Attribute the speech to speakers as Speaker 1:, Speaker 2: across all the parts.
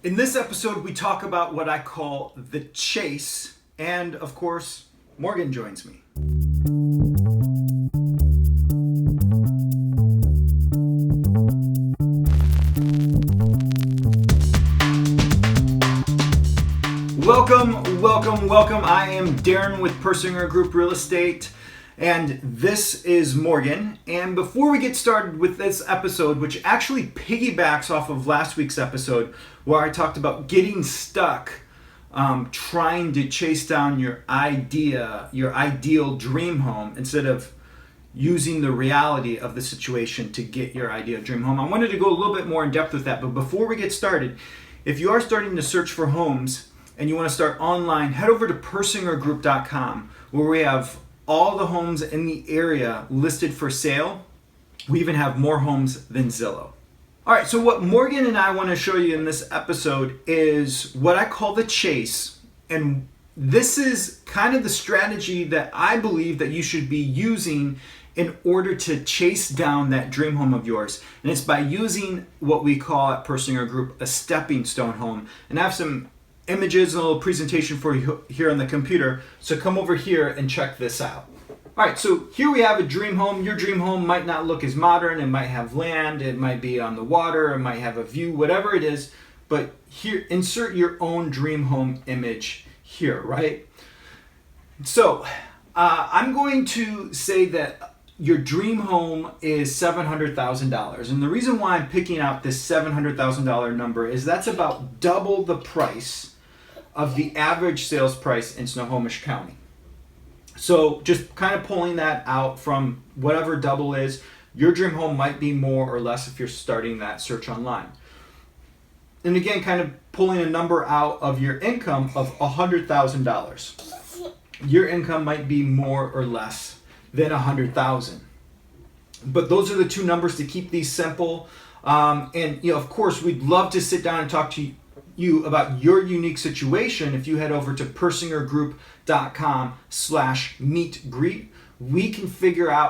Speaker 1: In this episode, we talk about what I call the chase, and of course, Morgan joins me. Welcome. I am Darin with Persinger Group Real Estate, and this is Morgan. And before we get started with this episode, which actually piggybacks off of last week's episode, where I talked about getting stuck, trying to chase down your ideal dream home, instead of using the reality of the situation to get your ideal dream home. I wanted to go a little bit more in depth with that, but before we get started, if you are starting to search for homes and you want to start online, head over to persingergroup.com, where we have all the homes in the area listed for sale. We even have more homes than Zillow. All right, so what Morgan and I want to show you in this episode is what I call the chase. And this is kind of the strategy that I believe that you should be using in order to chase down that dream home of yours. And it's by using what we call at Persinger Group a stepping stone home. And I have some images and a little presentation for you here on the computer. So come over here and check this out. All right, so here we have a dream home. Your dream home might not look as modern. It might have land, it might be on the water, it might have a view, whatever it is. But here, insert your own dream home image here, right? So I'm going to say that your dream home is $700,000. And the reason why I'm picking out this $700,000 number is that's about double the price of the average sales price in Snohomish County. So just kind of pulling that out from whatever double is, your dream home might be more or less if you're starting that search online. And again, kind of pulling a number out of your income of $100,000. Your income might be more or less than $100,000. But those are the two numbers to keep these simple. And of course, we'd love to sit down and talk to you about your unique situation. If you head over to persingergroup.com/meet-greet, we can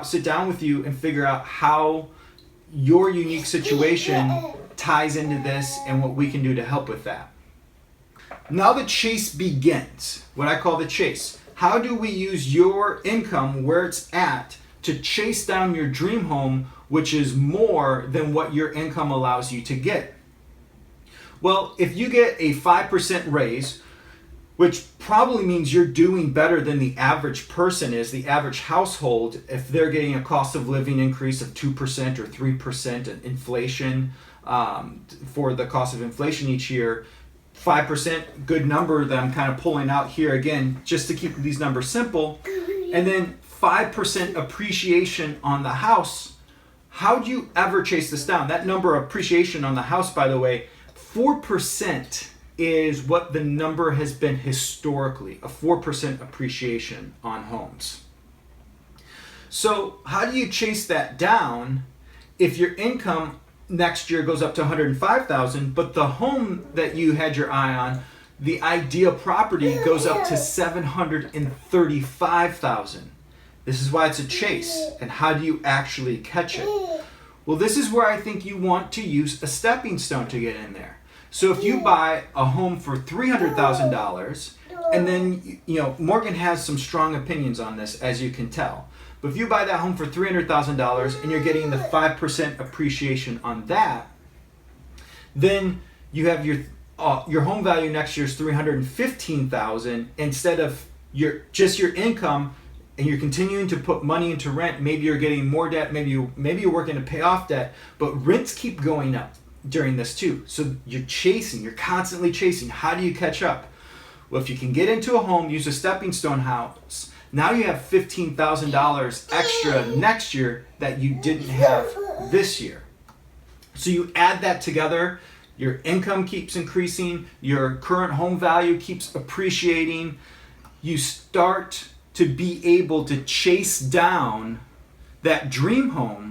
Speaker 1: sit down with you and figure out how your unique situation ties into this and what we can do to help with that. Now the chase begins, what I call the chase. How do we use your income where it's at to chase down your dream home, which is more than what your income allows you to get? Well, if you get a 5% raise, which probably means you're doing better than the average person is, the average household, if they're getting a cost of living increase of 2% or 3% inflation for the cost of inflation each year, 5%, good number that I'm kind of pulling out here again, just to keep these numbers simple. And then 5% appreciation on the house. How do you ever chase this down? That number of appreciation on the house, by the way, 4% is what the number has been historically, a 4% appreciation on homes. So how do you chase that down if your income next year goes up to $105,000, but the home that you had your eye on, the ideal property, goes up to $735,000? This is why it's a chase. And how do you actually catch it? Well, this is where I think you want to use a stepping stone to get in there. So if you buy a home for $300,000, and then, Morgan has some strong opinions on this, as you can tell. But if you buy that home for $300,000 and you're getting the 5% appreciation on that, then you have your home value next year is $315,000 instead of your income, and you're continuing to put money into rent. Maybe you're getting more debt. Maybe you're working to pay off debt, but rents keep going up during this too. So you're constantly chasing. How do you catch up? Well, if you can get into a home, use a stepping stone house, now you have $15,000 extra next year that you didn't have this year. So you add that together, your income keeps increasing, your current home value keeps appreciating. You start to be able to chase down that dream home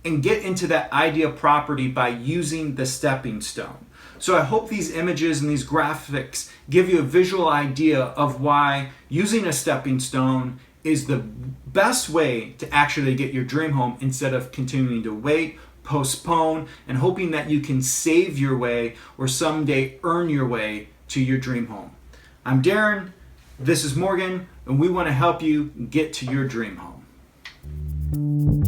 Speaker 1: and get into that ideal property by using the stepping stone. So I hope these images and these graphics give you a visual idea of why using a stepping stone is the best way to actually get your dream home instead of continuing to wait, postpone, and hoping that you can save your way or someday earn your way to your dream home. I'm Darin, this is Morgan, and we want to help you get to your dream home.